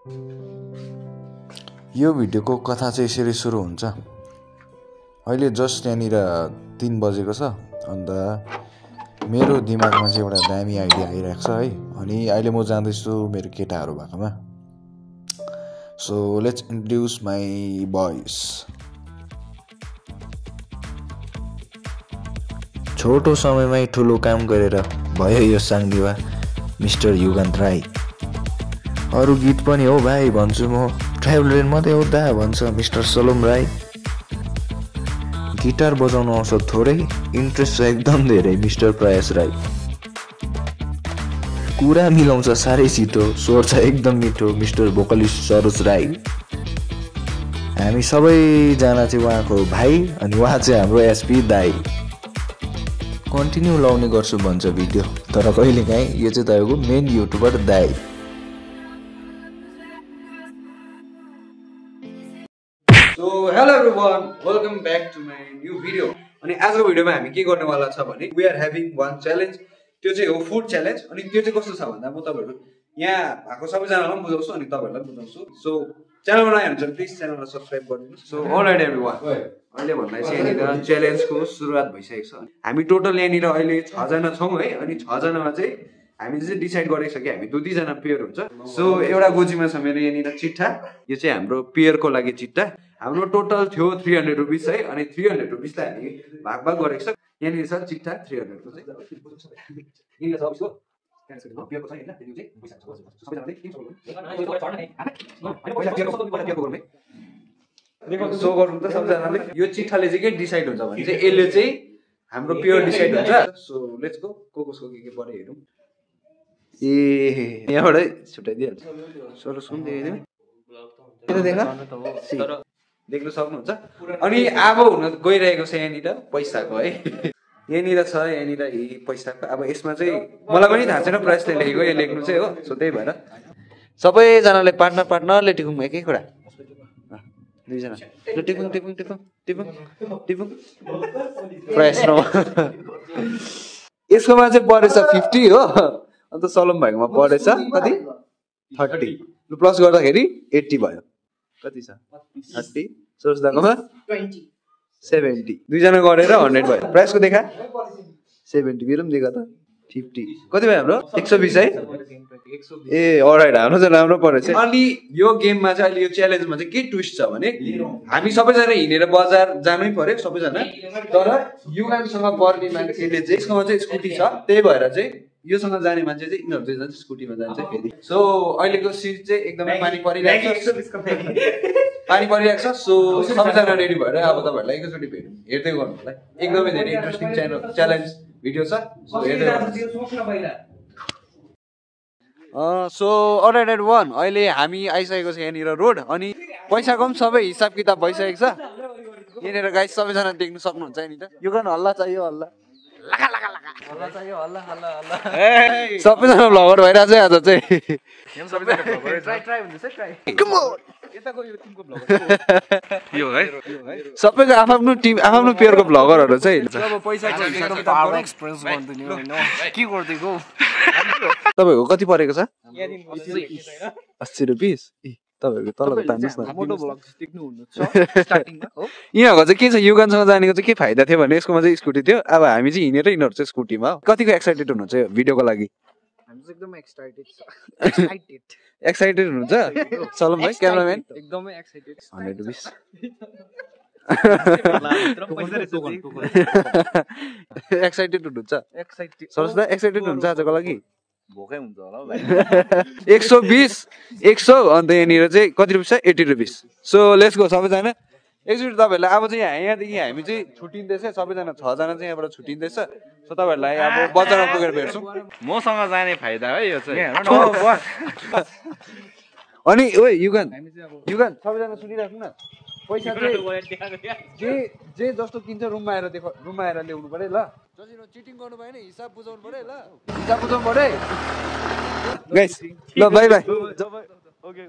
यो भिडियोको कथा चाहिँ यसरी सुरु हुन्छ। अहिले जस्ट यहाँनिर 3 बजेको छ। अन्त मेरो दिमागमा चाहिँ एउटा दामी आइडिया आइरहेको छ है। अनि अहिले म जाँदैछु मेरो केटाहरू भएकोमा। So let's introduce my boys. छोटो समयमै ठुलो काम गरेर भयो यो साङ्दिवा मिस्टर युगान्त राई। अरू गीत पनि हो भाइ भन्छु म, ट्राभलर मात्रै हो दा भन्छ मिस्टर सलोम राई। गिटार बजाउन आउँछ थोरै, इन्ट्रेस्ट छ एकदम धेरै मिस्टर प्रयास राई। कुरा मिलाउँछ साह्रै छिटो, स्वर छ एकदम मिठो मिस्टर भोकलिस्ट सरोज राई। हामी सबैजना चाहिँ उहाँको भाइ अनि उहाँ चाहिँ हाम्रो एसपी दाई। कन्टिन्यू लाउने गर्छु भन्छ भिडियो, तर कहिलेकाहीँ यो चाहिँ तपाईँको मेन युट्युबर दाई। So hello everyone, welcome back to my new video. अनि आजको भिडियोमा हामी के गर्नेवाला छ भने we are having one challenge. त्यो चाहिँ हो फुड च्यालेन्ज। अनि त्यो चाहिँ कस्तो छ भन्दा म तपाईँहरू यहाँ भएको सबैजनालाई पनि बुझाउँछु अनि तपाईँहरूलाई पनि बुझाउँछु। सो च्यानलमा नयाँ हुन्छ भने प्लिज च्यानललाई सब्सक्राइब गरिदिनुहोस्। सो अलराइट एभ्रिवान, अहिले भन्दा चाहिँ यहाँनिर च्यालेन्जको सुरुवात भइसकेको छ। हामी टोटल यहाँनिर अहिले 6 जना छौँ है। अनि 6 जनामा चाहिँ हामीले चाहिँ डिसाइड गरेको छ कि हामी 2-2 जना पेयर हुन्छ। सो एउटा गोजीमा छ मेरो यहाँनिर चिट्ठा, यो चाहिँ हाम्रो पेयरको लागि चिट्ठा। हाम्रो टोटल थियो 300 रुपिस है। अनि 300 रुपिसलाई हामी भाग भाग गरेको छ। यहाँनिर छ चिट्ठा 300 को चाहिँ सो गरौँ त सबैजनाले। यो चिट्ठाले चाहिँ के डिसाइड हुन्छ भने चाहिँ यसले चाहिँ हाम्रो पेयर डिसाइड हुन्छ। सो लेट्स गो, कसको के परे हेरौँ। ए यहाँबाटै छुट्याइदिइहाल्छ। सर सुन देखाइदिनु देख्न सक्नुहुन्छ। अनि अब हुन गइरहेको छ यहाँनिर पैसाको है। यहाँनिर छ यहाँनिर पैसाको। अब यसमा चाहिँ मलाई पनि थाहा छैन प्राइसले लेखेको यो लेख्नु चाहिँ हो। सो त्यही भएर सबैजनाले पार्टनरले टिपुङ एकै कुरा 2 जना टिपुङ टिपुङ टिपुङ टिपुङ टिपुङ प्राइस न। यसकोमा चाहिँ परेछ 50 हो। अन्त सलोम भाइकोमा परेछ कति 30। प्लस गर्दाखेरि 80 भयो। कति छ 30। सोच दाकोमा 70। 2 जना गरेर 100 भयो। प्राइसको देखा 70 मेरो पनि देखा त 50। कति भयो हाम्रो 120 है। ए अलराइट, हाम्रो चाहिँ राम्रो परेछ। अनि यो गेममा चाहिँ अहिले यो च्यालेन्जमा चाहिँ के ट्विस्ट छ भने हामी सबैजना हिँडेर बजार जानै पर्यो सबैजना। तर युगानसँग पर्ने मान्छेले चाहिँ यसकोमा चाहिँ स्कुटी छ, त्यही भएर चाहिँ योसँग जाने मान्छे चाहिँ यिनीहरू 2 जना स्कुटीमा जान्छ फेरि। सो अहिलेको सिट चाहिँ एकदमै पानी परिरहेको छ। सो सबैजना रेडी भएर अब तपाईँहरूलाई एकैचोटि हेर्दै गर्नु होला। एकदमै धेरै इन्ट्रेस्टिङ च्यालेन्ज भिडियो छ। सो हेर्दै सो अलराइट एभ्रिवान, अहिले हामी आइसकेको छ यहाँनिर रोड। अनि पैसाको पनि सबै हिसाब किताब भइसकेको छ यहाँनिर गाइस। सबैजना देख्नु सक्नुहुन्छ यहाँनिर। यो गर्न हल्ला चाहियो, हल्ला सबैजना भ्लगर भइरहेको छ आज चाहिँ। सबैको आफ्नो टिम आफ्नो पेयरको भ्लगरहरू चाहिँ तपाईँको कति परेको छ 80 रुपिस। तपाईँको तलको तान्नुहोस् न। यिनीहरूको चाहिँ के छ, युगानसँग जानेको चाहिँ के फाइदा थियो भने यसकोमा चाहिँ स्कुटी थियो। अब हामी चाहिँ हिँडेर यिनीहरू चाहिँ स्कुटीमा। कतिको एक्साइटेड हुनुहुन्छ यो भिडियोको लागि? एक्साइटेड हुनुहुन्छ सलोम भाइ क्यामेराम्यान? एकदमै एक्साइटेड। 100 रुपिस एक्साइटेड हुनुहुन्छ? सरोज दा एक्साइटेड हुनुहुन्छ आजको लागि? भोकै हुन्छ होला भाइ। 120 100 अन्त यहाँनिर चाहिँ कति रुपिस छ 80 रुपिस। सो लेट्स गो सबैजना एकचोटि तपाईँहरूलाई। अब चाहिँ यहाँदेखि हामी चाहिँ छुट्टिँदैछ, सबैजना 6 जना चाहिँ यहाँबाट छुट्टिँदैछ। सो तपाईँहरूलाई अब बजारमा पुगेर भेट्छौँ। मसँग जाने फाइदा है यो चाहिँ। अनि ओ युगान सबैजना सुनिराख्नु न। पैसा चाहिँ जे जस्तो किन्छ रुममा आएर ल्याउनु पर्यो ल। जसरी चिटिङ गर्नु भएन हिसाब बुझाउनु पर्यो ल। हिसाब बुझाउनु पर्यो गाइस। ल बाइ बाइ। ओके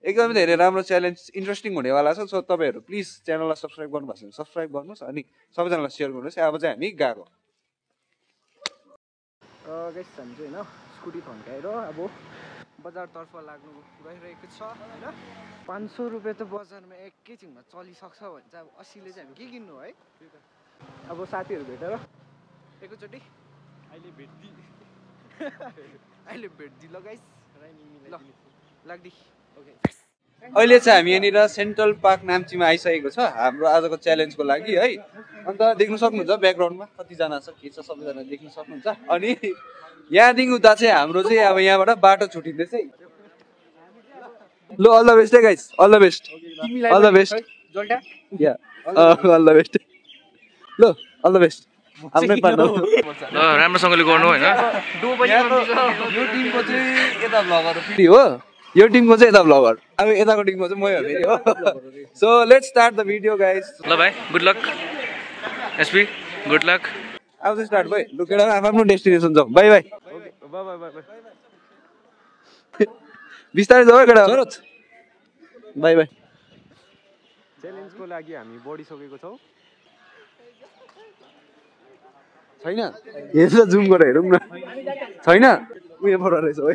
एकदमै धेरै राम्रो च्यालेन्ज इन्ट्रेस्टिङ हुनेवाला छ। सो तपाईँहरू प्लिज च्यानललाई सब्सक्राइब गर्नुभएको छ भने सब्सक्राइब गर्नुहोस् अनि सबैजनालाई सेयर गर्नुहोस्। अब चाहिँ हामी गएको। गाइस हामी चाहिँ होइन स्कुटी थन्काएर अब बजारतर्फ लाग्नु गइरहेको छ होइन 500 रुपियाँ त बजारमा एकैछिनमा चलिसक्छ भने चाहिँ अब 80ले चाहिँ हामी के किन्नु है अब साथीहरू भेटेर एकैचोटि अहिले भेट्दी ल गाइस ल लाग्दी ओके अहिले चाहिँ हामी यहाँनिर सेन्ट्रल पार्क नाम्चीमा आइसकेको छ हाम्रो आजको च्यालेन्जको लागि है अन्त देख्नु सक्नुहुन्छ ब्याकग्राउन्डमा कतिजना छ के छ सबैजना देख्न सक्नुहुन्छ अनि यहाँदेखि उता चाहिँ हाम्रो चाहिँ अब यहाँबाट बाटो छुटिँदैछ है ल अल द बेस्ट है guys all the best all the best yeah all the best ल अल द बेस्ट आफ्नै पार्टनर ल राम्रोसँगले गर्नु होइन यो टिमको चाहिँ यता भ्लगर फेरि हो यो टिमको चाहिँ यता भ्लगर अब यताको टिमको चाहिँ मै हो फेरि हो so let's start the video guys ल भाइ good lock SP good lock अब चाहिँ स्टार्ट भाइ लु केटा आफ्नो डेस्टिनेसन जाउँ बाई बाई बिस्तारै जाऊ है केटा बाई बाई च्यालेन्जको लागि हामी बढिसकेको छौँ छैन हेर्छ जुम गरेर हेरौँ न छैन उयो पर रहेछ है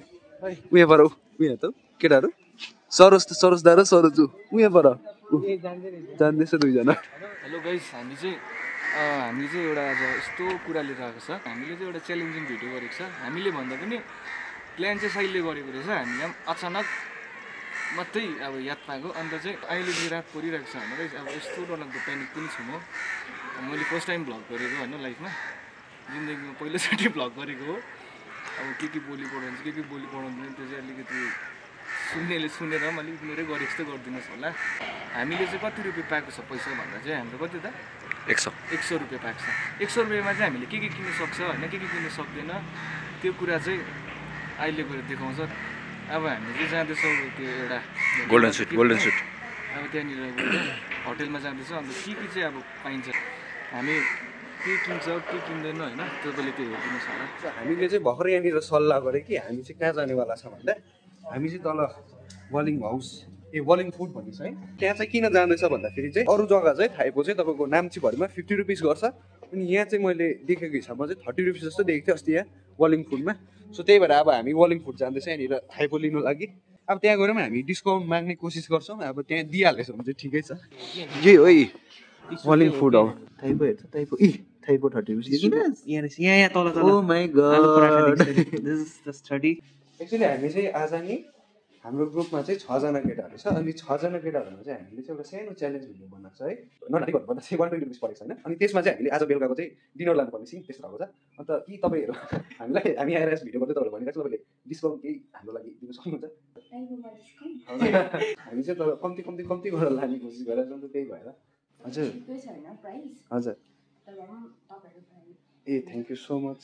उयो पर उयो त केटाहरू सरोज दा र सरोजु उयो पर जान्दैछ दुईजना हेलो गाइस हामीले चाहिँ एउटा आज यस्तो कुरा लिएर आएको छ हामीले चाहिँ एउटा च्यालेन्जिङ भिडियो गरेको छ हामीले भन्दा पनि प्लान चाहिँ साइडले गरेको रहेछ हामीले पनि अचानक मात्रै अब याद पाएको अन्त चाहिँ अहिले चाहिँ रात परिरहेको छ हाम्रो अब यस्तो डरलाग्दो प्यानिक पनि छु म मैले फर्स्ट टाइम भ्लग गरेको होइन लाइफमा जिन्दगीमा पहिलोचोटि भ्लग गरेको हो अब के बोली पढाउँछ के बोली पढाउँदैन त्यो चाहिँ अलिकति सुन्नेले सुनेर पनि अलिक मेरै गरेको जस्तो गरिदिनुहोस् होला हामीले चाहिँ कति रुपियाँ पाएको छ पैसा भन्दा चाहिँ हाम्रो कति त 100 रुपियाँ पाएको छ 100 रुपियाँमा चाहिँ हामीले के किन्न सक्छ होइन के किन्न सक्दैन त्यो कुरा चाहिँ अहिले गएर देखाउँछ अब हामी चाहिँ जाँदैछौँ त्यो एउटा गोल्डन सुट अब त्यहाँनिर होटेलमा जाँदैछौँ अन्त के चाहिँ अब पाइन्छ हामी के किन्छ के किन्दैन होइन तपाईँले त्यो हेरिदिनुहोस् होला हामीले चाहिँ भर्खर यहाँनिर सल्लाह गरेँ कि हामी चाहिँ कहाँ जानेवाला छ भन्दा हामी चाहिँ तल बलिङ हाउस बलिङ फुड भन्ने छ है त्यहाँ चाहिँ किन जाँदैछ भन्दाखेरि चाहिँ अरू जग्गा चाहिँ थाइपो चाहिँ तपाईँको नाम्चीभरिमा 50 रुपिस गर्छ अनि यहाँ चाहिँ मैले देखेको हिसाबमा चाहिँ 30 रुपिस जस्तो देखेको थिएँ अस्ति यहाँ बलिङ फुडमा सो त्यही भएर अब हामी बलिङ फुड जाँदैछ यहाँनिर थाइपो लिनु लागि अब त्यहाँ गएर पनि हामी डिस्काउन्ट माग्ने कोसिस गर्छौँ अब त्यहाँ दिइहालेछ भने चाहिँ ठिकै छ जे हो बलिङ फुड हो थाइपो हेर्छ थाइपो 30 रुपिस यहाँ तल oh my God this is 30 actually हामी चाहिँ आज नि हाम्रो ग्रुपमा चाहिँ 6 जना केटाहरू छ अनि 6 जना केटाहरूमा चाहिँ हामीले चाहिँ एउटा सानो च्यालेन्ज भिडियो बनाएको छ है ननाटी भन्दा चाहिँ 120 रुपिस परेको छ होइन अनि त्यसमा चाहिँ हामीले आज बेलुकाको चाहिँ डिनर लानुपर्ने सिन त्यस्तो भएको छ अन्त कि तपाईँहरू हामी आएर यस भिडियो गर्दै तपाईँहरू भनेको छ तपाईँले डिस्काउन्ट केही हाम्रो लागि दिनु सक्नुहुन्छ हामी चाहिँ तर कम्ती गरेर लाने कोसिस गरिरहेको छौँ त्यही भएर हजुर हजुर ए थ्याङ्क यू सो मच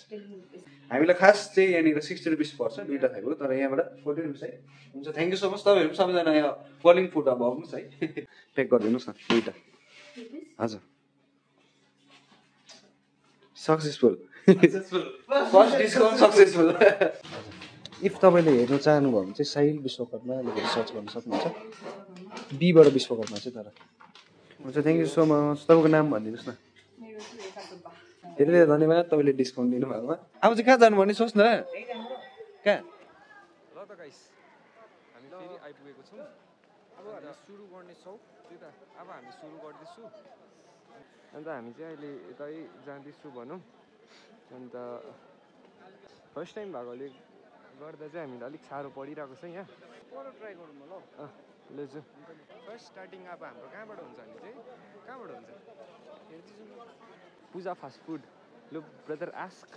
हामीलाई खास चाहिँ यहाँनिर 60 रुपिस पर्छ दुईवटा थाइपो तर यहाँबाट 40 रुपिस है हुन्छ थ्याङ्क यू सो मच तपाईँहरू सबैजना यहाँ बलिङ फुड अब आउनुहोस् है प्याक गरिदिनुहोस् न दुईवटा हजुर successful first discount successful if तपाईँले हेर्नु चाहनुभयो भने चाहिँ साहिल विश्वकर्मा लेखेर सर्च गर्न सक्नुहुन्छ बीबाट विश्वकर्मा चाहिँ तर हुन्छ थ्याङ्क यू सो मच तपाईँको नाम भनिदिनुहोस् न धेरै धेरै धन्यवाद तपाईँले डिस्काउन्ट दिनुभएकोमा अब चाहिँ कहाँ जानु भने सोच्नु न कहाँ ल त गाइस हामी फेरि आइपुगेको छौँ अब हामी सुरु गर्नेछौँ त्यही त अब हामी सुरु गर्दैछु अन्त हामी चाहिँ अहिले यतै जाँदैछु भनौँ अन्त फर्स्ट टाइम भएकोले गर्दा चाहिँ हामीलाई अलिक साह्रो परिरहेको छ यहाँ पर ट्राई गरौँ न ल लेजु फर्स्ट स्टार्टिङ अब हाम्रो कहाँबाट हुन्छ भने चाहिँ कहाँबाट हुन्छ पूजा फास्ट फुड लु ब्रदर आस्क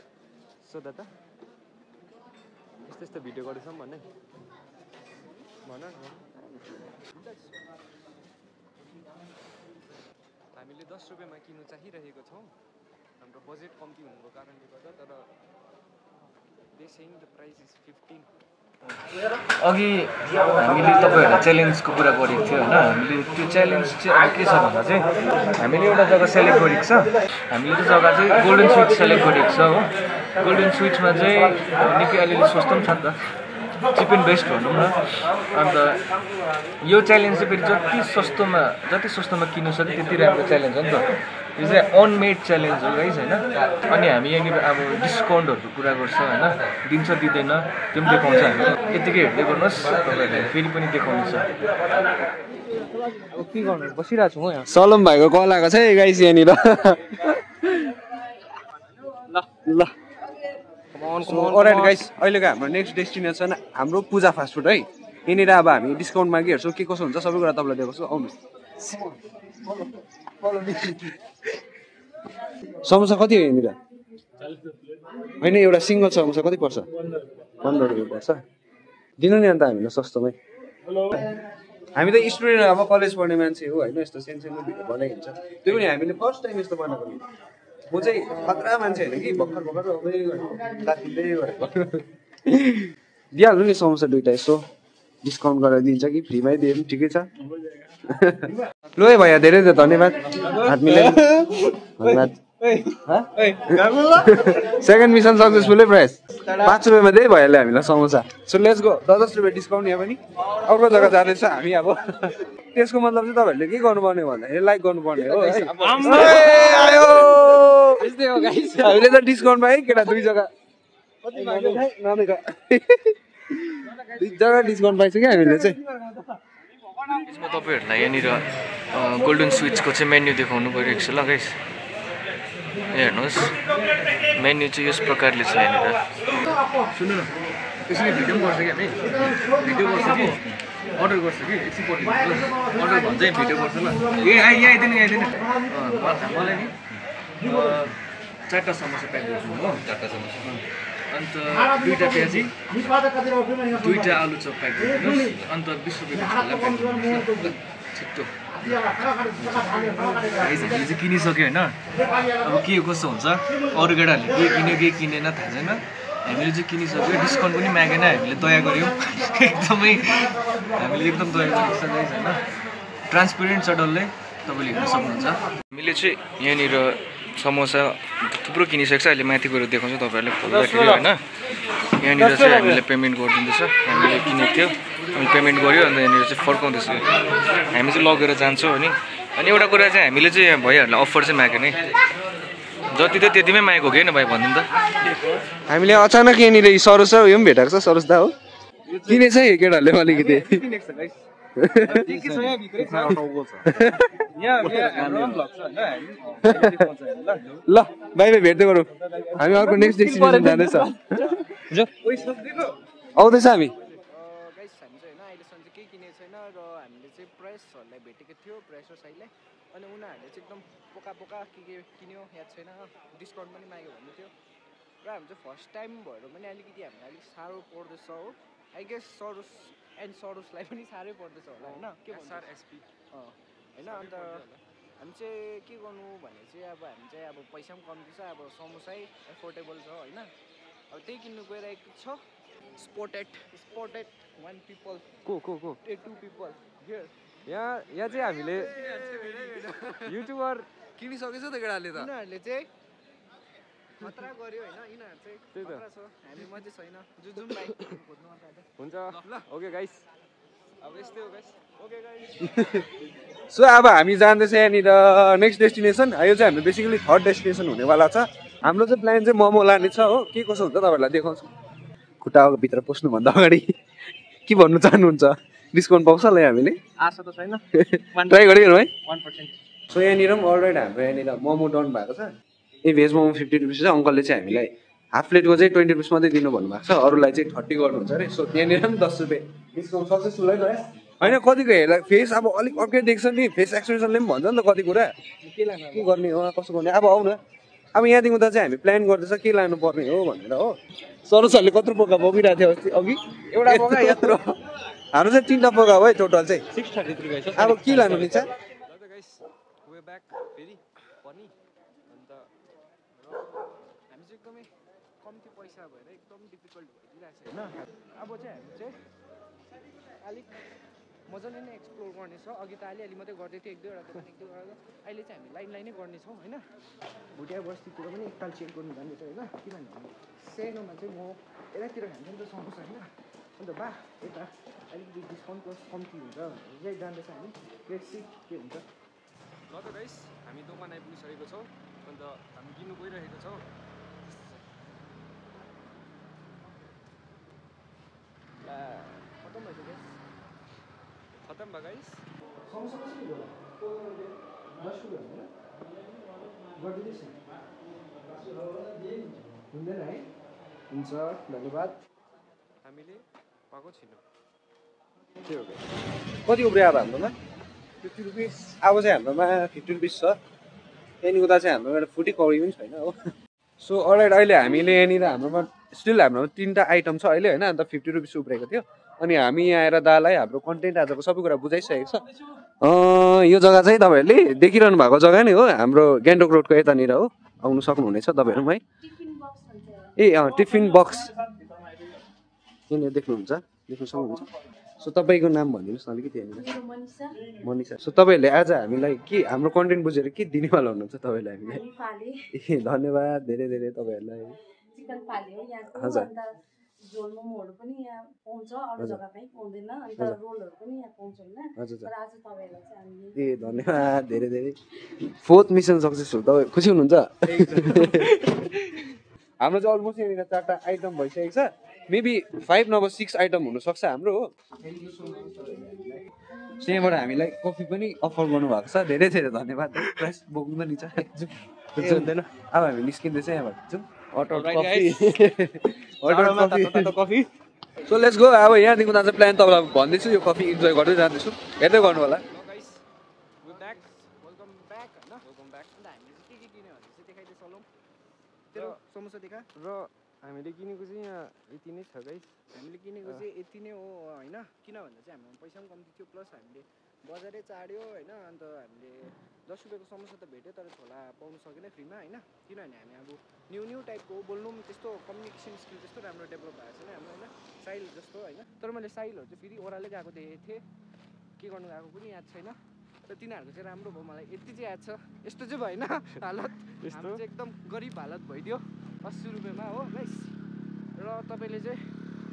सोधा त यस्तो यस्तो भिडियो गर्दैछौँ भन्ने भन हामीले 10 रुपियाँमा किन्नु चाहिरहेको छौँ हाम्रो बजेट कम्ती हुनुको कारणले गर्दा तर they saying the price is 15 अघि हामीले तपाईँहरूलाई च्यालेन्जको कुरा गरेको थियो होइन हामीले त्यो च्यालेन्ज चाहिँ अब के छ भन्दा चाहिँ हामीले एउटा जग्गा सेलेक्ट गरेको छ हामीले त्यो जग्गा चाहिँ गोल्डन स्विट सेलेक्ट गरेको छ हो गोल्डन स्विट्समा चाहिँ निकै अलिअलि सस्तो पनि छ नि त चिप एन्ड बेस्ट भनौँ न अन्त यो च्यालेन्ज चाहिँ फेरि जति सस्तोमा किन्नु सक्यो त्यति राम्रो च्यालेन्ज हो नि त यो चाहिँ अनमेड च्यालेन्ज हो गाइस होइन अनि हामी यहाँनिर अब डिस्काउन्टहरूको कुरा गर्छ होइन दिन्छ दिँदैन त्यो पनि देखाउँछ हामी यतिकै हेर्दै गर्नुहोस् तपाईँहरूले फेरि पनि देखाउनेछ अब के गर्नु बसिरहेको छु म यहाँ सलम भाइको कल आएको छ है गाइस यहाँनिर ल अलराइट गाइस अहिलेको हाम्रो नेक्स्ट डेस्टिनेसन हाम्रो पूजा फास्ट फुड है यहाँनिर अब हामी डिस्काउन्टमा के हेर्छौँ के कसो हुन्छ सबै कुरा तपाईँलाई देखाउँछु आउनुहोस् समोसा कति हो यहाँनिर होइन एउटा सिङ्गल समोसा कति पर्छ 15 रुपियाँ पर्छ दिनु नि अन्त हामीलाई सस्तोमै हामी त स्टुडेन्ट अब कलेज पढ्ने मान्छे हो होइन यस्तो सानो सानो भिडियो बनाइन्छ त्यो पनि हामीले फर्स्ट टाइम यस्तो बनाएको नि म चाहिँ खतरा मान्छे होइन कि भर्खर साथीले दिइहाल्नु नि समोसा दुइटा यसो डिस्काउन्ट गरेर दिन्छ कि फ्रीमै दिए पनि ठिकै छ ल है भैया धेरै धेरै धन्यवाद हात मिलाइ धन्यवाद सेकेन्ड मिसन सक्सेसफुलै प्राइस 5 रुपियाँमा दिए भइहाल्यो हामीलाई समोसा सो लेट्स गो 10 रुपियाँ डिस्काउन्ट यहाँ पनि अर्को जग्गा जाँदैछ हामी अब त्यसको मतलब चाहिँ तपाईँहरूले के गर्नुपर्ने भन्दाखेरि लाइक गर्नुपर्ने हो हामीले त डिस्काउन्ट पाएँ केटा 2 जग्गा डिस्काउन्ट पाइन्छ क्या हामीले चाहिँ यसमा तपाईँहरूलाई यहाँनिर गोल्डन स्विट्सको चाहिँ मेन्यू देखाउनु गइरहेको छ ल गाइस हेर्नुहोस् मेन्यू चाहिँ यस प्रकारले छ यहाँनिर सुन्नु न त्यसरी भिडियो पनि गर्छ कि हामी भिडियो गर्छ कि अर्डर गर्छ कि एकछिन अर्डर भन्छ भिडियो गर्छ ल यहाँ आइदिनु मलाई नि 4टा समोसा प्याक गर्छु हो 4टा समोसा अन्त 2टा प्याजी 2टा आलु चप प्याक गरिदिनुहोस् अन्त 20 रुपियाँको छोला प्याक गरिदिनुहोस् छिट्टो हामीले चाहिँ किनिसक्यो होइन अब के कस्तो हुन्छ अरू केटाहरूले के किनेन थाहा छैन हामीले चाहिँ किनिसक्यो डिस्काउन्ट पनि मागेन हामीले दया गऱ्यौँ एकदमै हामीले एकदम दया गरेको छ गाइस होइन ट्रान्सपेरेन्ट छ डल्लै तपाईँले हेर्न सक्नुहुन्छ हामीले चाहिँ यहाँनिर समोसा थुप्रो किनिसकेको छ अहिले माथि गएर देखाउँछु तपाईँहरूले खोल्दाखेरि होइन यहाँनिर चाहिँ हामीले पेमेन्ट गरिदिँदैछ हामीले किनेको थियो हामीले पेमेन्ट गऱ्यो अन्त यहाँनिर चाहिँ फर्काउँदैछ हामी चाहिँ लगेर जान्छौँ अनि एउटा कुरा चाहिँ हामीले चाहिँ भाइहरूलाई अफर चाहिँ मागेन है जति त त्यतिमै मागेको हो कि होइन भाइ भनिदिनु त हामीले अचानक यहाँनिर सरोज उयो पनि भेटाएको छ सरोज दा हो किनेछ है केटाहरूले अलिकति ल बाई बाई भेट्दै गरौँ हामी अर्को नेक्स्ट डेस्टिनेसन जाँदैछ आउँदैछ हामी गाइस हामी चाहिँ होइन अहिलेसम्म चाहिँ केही किनेको छैन र हामीले चाहिँ प्रेसहरूलाई भेटेको थियो प्रेसर साइडलाई अनि उनीहरूले चाहिँ एकदम पोका के किन्यो याद छैन डिस्काउन्ट पनि माग्यो भन्नु थियो र हामी चाहिँ फर्स्ट टाइम भएर पनि अलिकति हामीलाई अलिक साह्रो पर्दैछ हो आई गेस सरोसलाई पनि साह्रै पर्दैछ होला होइन के भन्छ एसपी होइन अन्त हामी चाहिँ के गर्नु भने चाहिँ अब हामी चाहिँ अब पैसा पनि कम्ती छ अब समोसै एफोर्डेबल छ होइन अब त्यही किन्नु गइरहेको छ स्पोटेड 1 पिपल को 2 पिपल यहाँ चाहिँ हामीले युट्युबर किनिसकेछ त केटाले त यिनीहरूले चाहिँ खतरा गर्यो होइन यिनीहरू चाहिँ त्यही त छ हामी मात्रै छैन जुन भाइ हुन्छ ल ओके गाइस अब यस्तै हो गाइस ओके गाइस सो अब हामी जाँदैछ यहाँनिर नेक्स्ट डेस्टिनेसन यो चाहिँ हाम्रो बेसिकली थर्ड डेस्टिनेसन हुनेवाला छ हाम्रो चाहिँ प्लान चाहिँ मोमो लाने छ हो के कसो हुन्छ तपाईँहरूलाई देखाउँछु खुट्टाको भित्र पस्नुभन्दा अगाडि के भन्नु चाहनुहुन्छ डिस्काउन्ट पाउँछ होला हामीले आशा त छैन ट्राई गरिहेरौँ है 1% सो यहाँनिर पनि अलरेडी हाम्रो यहाँनिर मोमो डन भएको छ भेज मोमो 50 रुपिस छ अङ्कलले चाहिँ हामीलाई हाफ प्लेटको चाहिँ 20 रुपिस मात्रै दिनु भन्नुभएको छ अरूलाई चाहिँ 30 गर्नुहुन्छ अरे सो यहाँनिर पनि 10 रुपियाँ डिस्काउन्ट सक्सेसफुल है होइन कतिको हेर्दा फेस अब अलिक अर्कै देख्छ नि फेस एक्सप्रेसनले पनि भन्छ नि त कति कुरा के गर्ने हो कसो गर्ने अब आउन अब यहाँदेखि उता चाहिँ हामी प्लान गर्दैछ के लानु पर्ने हो भनेर हो सरोसहरूले कत्रो पोका बोकिरहेको थियो अघि एउटा पोका यत्रो हाम्रो चाहिँ 3टा पोका हो है टोटल चाहिँ 633 गाइस अब के लानु नि छ वे ब्याक फेरि पनि अन्त हामी चाहिँ एकदमै कम्ती पैसा भएर एकदम डिफिकल्ट भइदिरहेको छ होइन अब चाहिँ हामी चाहिँ अलिक मजाले नै एक्सप्लोर गर्नेछ अघि त अलि मात्रै गर्दै थियो 1-2 वटा अहिले चाहिँ हामी लाइनै गर्नेछौँ होइन भुटिया बस्तीतिर पनि एकताल चेक गर्नु जानेछ होइन किनभने हामी सानोमा चाहिँ म यतातिर खान्छ नि त समोसा होइन अन्त बा यता अलिकति डिस्काउन्ट कम्ती हुन्छ यही जाँदैछ हामी लेट्स सी के हुन्छ ल त गाइस हामी दोकान आइपुगिसकेको छौँ अन्त हामी किन्नु गइरहेको छौँ खतम भयो गाइस खतम भयो गाइस हुँदैन है हुन्छ धन्यवाद हामीले पाएको छैनौँ के हो कति उब्रियो अब हाम्रोमा 50 रुपिस अब चाहिँ हाम्रोमा 50 रुपिस छ त्यहाँदेखि उता चाहिँ हाम्रोमा एउटा फुटी कौडी पनि छैन हो सो अलराइट अहिले हामीले यहाँनिर हाम्रोमा स्टिल हाम्रोमा 3टा आइटम छ अहिले होइन अन्त 50 रुपिस उब्रेको थियो अनि हामी यहाँ आएर दालाई हाम्रो कन्टेन्ट आजको सबै कुरा बुझाइसकेको छ यो जग्गा चाहिँ तपाईँहरूले देखिरहनु भएको जग्गा नै हो हाम्रो गान्तोक रोडको यतानिर हो आउनु सक्नुहुनेछ तपाईँहरू है ए टिफिन बक्स यहाँनिर देख्नुहुन्छ देख्नु सक्नुहुन्छ सो तपाईँको नाम भनिदिनुहोस् न अलिकति यहाँनिर मनिषा सो तपाईँहरूले आज हामीलाई के हाम्रो कन्टेन्ट बुझेर के दिनेवाला हुनुहुन्छ तपाईँले हामीलाई ए धन्यवाद धेरै धेरै तपाईँहरूलाई हजुर झोल मोमोहरु पनि यहाँ पाउँछ अरु जग्गा पनि पाउँदैन अनि रोलहरु पनि यहाँ पाउँछ हैन तर आज तपाईहरुलाई चाहिँ हामीले ए धन्यवाद धेरै धेरै 4th मिसन सक्सेसफुल तपाईं खुसी हुनुहुन्छ हाम्रो चाहिँ अलमोस्ट यहाँनिर 4टा आइटम भइसकेको छ मेबी 5 नभए 6 आइटम हुन सक्छ हाम्रो हो त्यहाँबाट हामीलाई कफी पनि अफर गर्नु भएको छ धेरै धेरै धन्यवाद प्राइस बोक्नु नि छ हुँदैन अब हामी निस्किँदैछ यहाँबाट जाउँ कफी सो लेट्स गो अब यहाँदेखि उता चाहिँ प्लान तपाईँलाई भन्दैछु यो कफी इन्जोय गर्दै जाँदैछु हेर्दै गर्नु होला र हामीले किनेको चाहिँ यहाँ यति नै छ गाइस हामीले किनेको चाहिँ यति नै हो होइन किन भन्दा चाहिँ हाम्रो पैसा पनि कम्ती थियो प्लस हामीले बजारै चाड्यो होइन अन्त हामीले 10 रुपियाँको समोसा त भेट्यो तर झोला पाउनु सकेन फ्रीमा होइन किनभने हामी अब न्यू टाइपको बोल्नु पनि त्यस्तो कम्युनिकेसन स्किल त्यस्तो राम्रो डेभलप भएको छैन हाम्रो होइन साइल जस्तो होइन तर मैले साइलहरू चाहिँ फेरि ओह्रालै गएको देखेको थिएँ के गर्नु गएको पनि याद छैन र तिनीहरूको चाहिँ राम्रो भयो मलाई यति चाहिँ याद छ यस्तो चाहिँ भएन हालत हाम्रो चाहिँ एकदम गरिब हालत भइदियो 80 रुपियाँमा हो गाइस र तपाईँले चाहिँ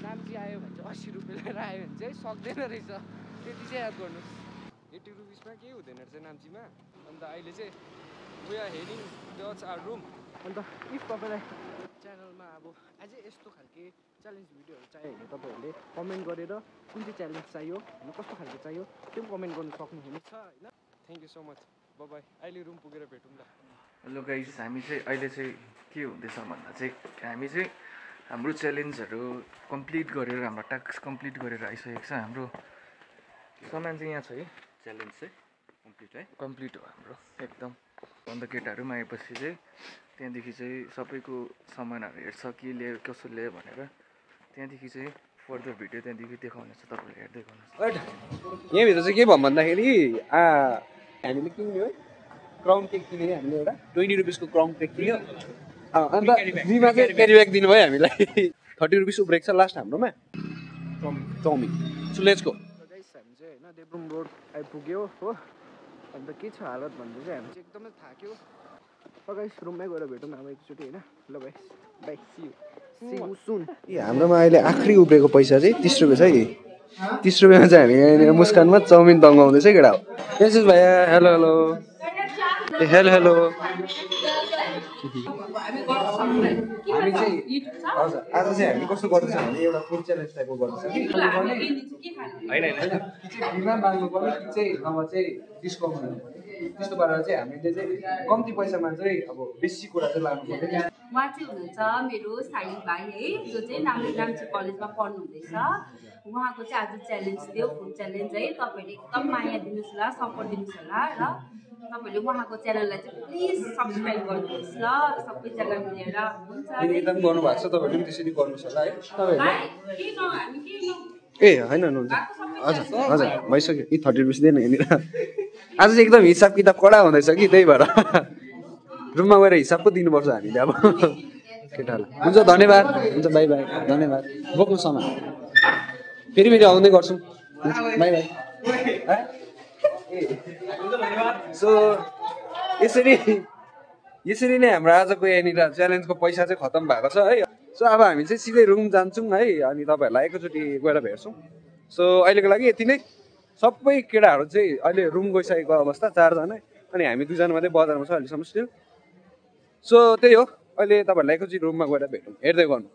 नाम्ची आयो भने चाहिँ 80 रुपियाँ लिएर आयो भने चाहिँ सक्दैन रहेछ त्यति चाहिँ याद गर्नुहोस् 80 रुपिसमा केही हुँदैन रहेछ नाम्चीमा अन्त अहिले चाहिँ we are heading towards our room अन्त इफ तपाईँलाई च्यानलमा अब अझै यस्तो खालके च्यालेन्ज भिडियोहरू चाहियो भने तपाईँहरूले कमेन्ट गरेर कुन चाहिँ च्यालेन्ज चाहियो होइन कस्तो खालको चाहियो त्यो पनि कमेन्ट गर्नु सक्नुहुनेछ होइन thank you so much by अहिले रुम पुगेर भेटौँ ल हेलो गाइस हामी चाहिँ अहिले चाहिँ के हुँदैछ भन्दा चाहिँ हामी चाहिँ हाम्रो च्यालेन्जहरू कम्प्लिट गरेर हाम्रो टास्क कम्प्लिट गरेर आइसकेको छ हाम्रो सामान चाहिँ यहाँ छ है च्यालेन्ज चाहिँ कम्प्लिट है कम्प्लिट हो हाम्रो एकदम अन्त केटाहरू पनि आएपछि चाहिँ त्यहाँदेखि चाहिँ सबैको सामानहरू हेर्छ के ल्यायो कसो ल्यायो भनेर त्यहाँदेखि चाहिँ फर्दर भिडियो त्यहाँदेखि देखाउनेछ तपाईँले हेर्दै गर्नुहोस् यहाँभित्र चाहिँ के भन् भन्दाखेरि हामीले किन्यो है क्राउन केक किन्यो हामीले एउटा 20 रुपिसको क्राउन केक किन्यो अन्त फ्रीमा चाहिँ क्यारी ब्याग दिनुभयो हामीलाई 30 रुपिस उब्रेको छ लास्ट हाम्रोमा chowmein so let's go guys हामी चाहिँ होइन देब्रुङ रोड आइपुग्यो हो अन्त के छ हालत भन्दा चाहिँ हामी चाहिँ एकदमै थाक्यो गाइस रुममै गएर भेटौँ अब एकचोटि होइन ल guys bye see you soon ए हाम्रोमा अहिले आखिरी उब्रेको पैसा चाहिँ 30 रुपियाँ छ है 30 रुपियाँमा चाहिँ हामी यहाँनिर मुस्कानमा चाउमिन तङ्गाउँदैछ केटा हो यस भैया हेलो हेलो ए हेलो हेलो हामी चाहिँ हजुर आज चाहिँ हामी कस्तो गर्दैछौँ भने एउटा फुड च्यालेन्ज टाइपको गर्दैछौँ कि होइन फ्रीमा माग्नु पर्ने कि चाहिँ नभए चाहिँ डिस्काउन्ट गर्नुपर्ने त्यस्तो पारेर चाहिँ हामीले चाहिँ कम्ती पैसामा चाहिँ अब बेसी कुरा चाहिँ लानु पर्ने उहाँ चाहिँ हुनुहुन्छ मेरो साइली भाइ है जो चाहिँ नाम्ची कलेजमा पढ्नु हुँदैछ उहाँको चाहिँ आज च्यालेन्ज थियो फुड च्यालेन्ज है तपाईँहरूले एकदम माया दिनुहोस् होला सपोर्ट दिनुहोस् होला र तपाईँहरूले उहाँको च्यानललाई चाहिँ प्लिज सब्सक्राइब गर्नुहोस् ल सबैजना मिलेर हुन्छ एकदम गर्नुभएको छ तपाईँहरूले पनि त्यसरी गर्नुहोस् होला है ए होइन हुन्छ हजुर हजुर भइसक्यो यी 30 रुपिस दिएन यहाँनिर आज चाहिँ एकदम हिसाब किताब कडा हुँदैछ कि त्यही भएर रुममा गएर हिसाब पो दिनुपर्छ हामीले अब केटाहरूलाई हुन्छ धन्यवाद हुन्छ बाई बाई धन्यवाद बोक्नु सामान फेरि फेरि आउँदै गर्छौँ बाई बाई सो यसरी नै हाम्रो आजको यहाँनिर च्यालेन्जको पैसा चाहिँ खतम भएको छ है सो अब हामी चाहिँ सिधै रुम जान्छौँ है अनि तपाईँहरूलाई एकैचोटि गएर भेट्छौँ सो अहिलेको लागि यति नै सबै केटाहरू चाहिँ अहिले रुम गइसकेको अवस्था 4 जना अनि हामी दुईजना मात्रै बजारमा छ अहिलेसम्म स्टिल सो त्यही हो अहिले तपाईँहरूलाई एकैचोटि रुममा गएर भेटौँ हेर्दै गर्नु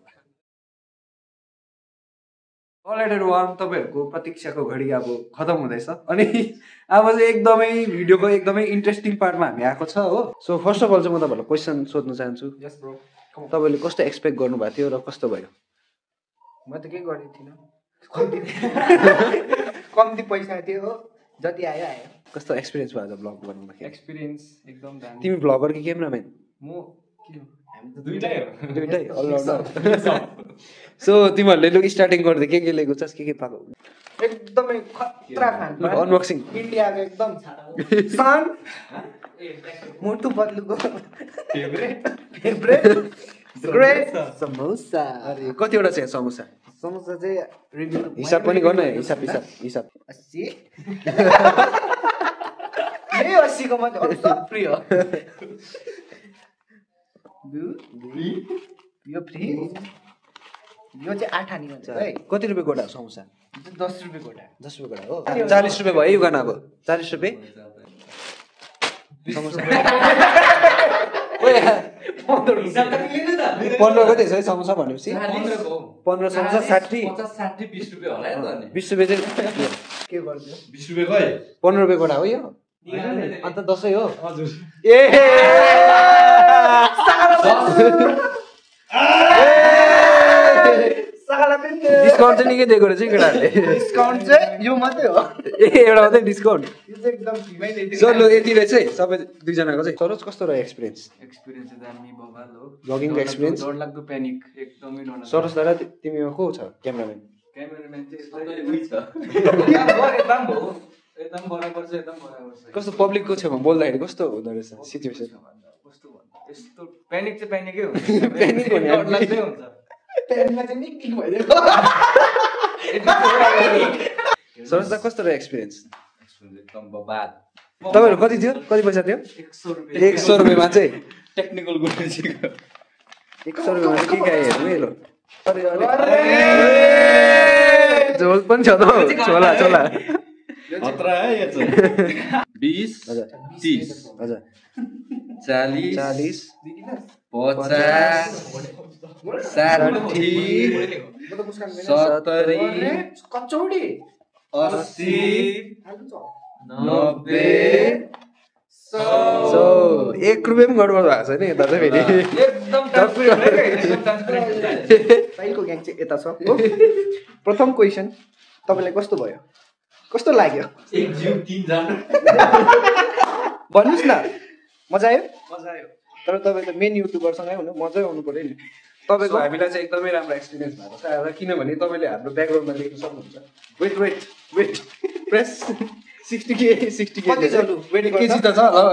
अलराइट एभ्रिवान तपाईँहरूको प्रतीक्षाको घडी अब खतम हुँदैछ अनि अब चाहिँ एकदमै भिडियोको एकदमै इन्ट्रेस्टिङ पार्टमा हामी आएको छ हो सो फर्स्ट अफ अल चाहिँ म तपाईँहरूलाई क्वेसन सोध्न चाहन्छु यस ब्रो तपाईँले कस्तो एक्सपेक्ट गर्नुभएको थियो र कस्तो भयो म त केही गरेको थिइनँ कम्ती पैसा थियो हो जति आयो आयो कस्तो एक्सपिरियन्स भयो ब्लग बनाउँदाखेरि एक्सपिरियन्स एकदम दामी तिमी ब्लगर कि क्यामेराम्यान म के हो हामी त दुइटै हो दुइटै अलराउन्डर सो तिमीहरूले लु स्टार्टिङ गर्दै के लिएको छस् के पाएको एकदमै खतरा खान अनबक्सिङ इन्डियाको एकदम सान मोटु बदलुको फेभरेट ग्रेट समोसा अरे कतिवटा छ समोसा समोसा चाहिँ रिभ्यू हिसाब पनि गर्न हिसाब 80 यही 80 को मात्रै सब फ्री हो यो फ्री यो चाहिँ 8 आनी हुन्छ है कति रुपियाँ गोटा समोसा 10 रुपियाँ गोटा 10 रुपियाँ गोटा हो 40 रुपियाँ भयो यो गानाको 40 रुपियाँ समोसा 15 कति छ है समोसा भनेपछि 15 समोसा 60 20 रुपियाँ होला नि त 20 रुपियाँ चाहिँ के गर्दियो 20 रुपियाँ गए 15 रुपियाँ गोटा हो यो अन्त 10 हो हजुर ए डिस्काउन्ट चाहिँ निकै दिएको रहेछ केटाहरूले डिस्काउन्ट चाहिँ यो मात्रै हो ए एउटा मात्रै डिस्काउन्ट यो चाहिँ एकदम फ्रीमै दिन्छ चलो यति रहेछ है सबै दुईजनाको चाहिँ सरोज कस्तो रह्यो एक्सपिरियन्स एक्सपिरियन्स चाहिँ दामी बबाल हो ब्लगिङको एक्सपिरियन्स डरलाग्दो प्यानिक एकदमै डर सरोज दादा तिमीमा को छ क्यामेराम्यान क्यामेराम्यान चाहिँ उही छ एकदम हो एकदम बराबर छ एकदम बराबर छ कस्तो पब्लिकको छेउमा बोल्दाखेरि कस्तो हुँदो रहेछ सिचुएसन कस्तो भन्नु त्यस्तो प्यानिक चाहिँ प्यानिकै हुन्छ प्यानिक भने डरलाग्दै हुन्छ पेनमा चाहिँ निक्किक भइदिएको सरोज दा कस्तो रह्यो एक्सपिरियन्स एकदम बबाल तपाईँहरू कति थियो कति पैसा थियो 100 रुपियाँमा चाहिँ टेक्निकल गुरुजीको 100 रुपियाँमा चाहिँ के हेर्नु है लो झोल पनि छ त छोला छोला खतरा है यो चाहिँ 20 30 हजुर 40 40 50 60 70 कचौडी 80 90 सो 1 रुपियाँ पनि गडबड भएको छैन यता चाहिँ फेरि एकदम साइलको ग्याङ चाहिँ यता छ हो प्रथम क्वेसन तपाईँलाई कस्तो भयो कस्तो लाग्यो एक जीव 3 जना भन्नुहोस् न मजा आयो तर तपाईँ त मेन युट्युबरसँगै हुनु मजै आउनु पर्यो नि तपाईँको हामीलाई चाहिँ एकदमै राम्रो एक्सपिरियन्स भएको छ र किनभने तपाईँले हाम्रो ब्याकग्राउन्डमा देख्न सक्नुहुन्छ वेट प्रेस 60 कति छ लु वेट केजी त छ होला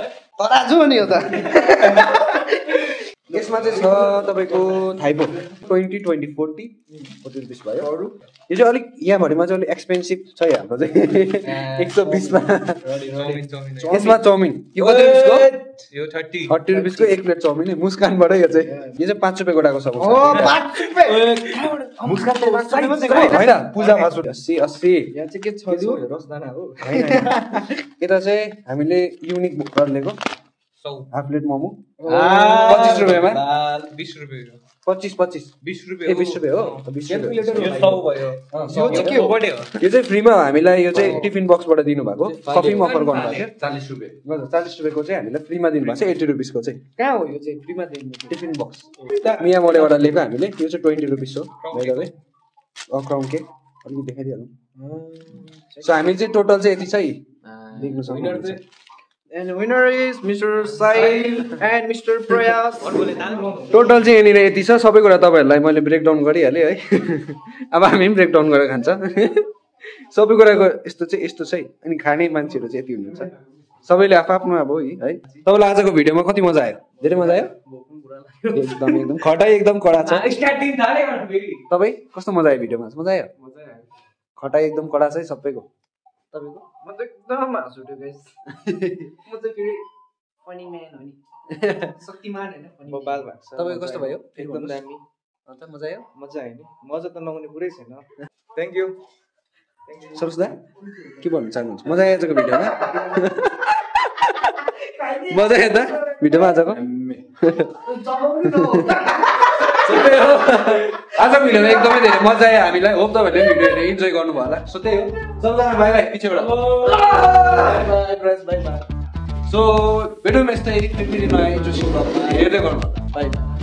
है तराजु नि यो त यसमा चाहिँ छ तपाईँको थाइपो 20 20 40 रुपिस भयो अरू यो चाहिँ अलिक यहाँभरिमा चाहिँ अलिक एक्सपेन्सिभ छ हाम्रो चाहिँ 120 मा यसमा चाउमिन यो कति रुपिसको यो 30 रुपिसको 1 प्लेट चाउमिन है मुस्कानबाटै यो चाहिँ 5 रुपियाँ गोटाको छ ओ 5 रुपैयाँ मुस्कान होइन पूजा फास्ट फुड 80 यहाँ चाहिँ के छ लु रसदाना हो यता चाहिँ हामीले युनिक गरेर लिएको हाफ प्लेट मोमो 25 रुपियाँमा 20 रुपियाँ 25 20 रुपियाँ ए 20 रुपियाँ हो 20 रुपियाँ यो 100 भयो यो चाहिँ के हो यो चाहिँ फ्रीमा हामीलाई यो चाहिँ टिफिन बक्सबाट दिनुभएको कफीमा अफर गर्नुभएको 40 रुपियाँ 40 रुपियाँको चाहिँ हामीलाई फ्रीमा दिनुभएको छ 80 रुपिसको चाहिँ कहाँ हो यो चाहिँ फ्रीमा दिनु टिफिन बक्स मिया मोडेबाट लिएको हामीले यो चाहिँ 20 रुपिस हो है क्राउन केक अलिकति देखाइदिइहालौँ सो हामी चाहिँ टोटल चाहिँ यति छ है देख्नु सक्नुहुन्छ And winner is Mr. Sahil and Mr. Prayas. Total चाहिँ यहाँनिर यति छ सबै कुरा तपाईँहरूलाई मैले ब्रेकडाउन गरिहालेँ है अब हामी पनि ब्रेकडाउन गरेर खान्छ सबै कुराको यस्तो चाहिँ यस्तो छ है अनि खाने मान्छेहरू चाहिँ यति हुनुहुन्छ सबैले आफ्नो अब है तपाईँलाई आजको भिडियोमा कति मजा आयो धेरै मजा आयो एकदम खटाइ एकदम कडा छ तपाईँ कस्तो मजा आयो भिडियोमा मजा आयो खटाइ एकदम कडा छ है सबैको तपाईँको म त एकदम हाँस उठ्यो गाइस म चाहिँ फेरि फनी म्यान हो नि शक्तिमान हैन फनी बबाल भएको छ तपाईँको कस्तो भयो एकदम दामी अन्त मजा आयो मजा आयो नि मजा त नहुने कुरै छैन थ्याङ्क यू सरोज दा के भन्नु चाहनुहुन्छ मजा आयो आजको भिडियोमा मजा आयो त भिडियोमा आजको आजको भिडियोमा एकदमै धेरै मजा आयो हामीलाई होप तपाईँहरूले भिडियो हेरेर इन्जोय गर्नुभयो होला सो त्यही हो सबजना बाई बाई पछिबाट सो भिडियोमा यस्तै फेरि नयाँ इन्ट्रेस्टिङ हेर्दै गर्नु बाई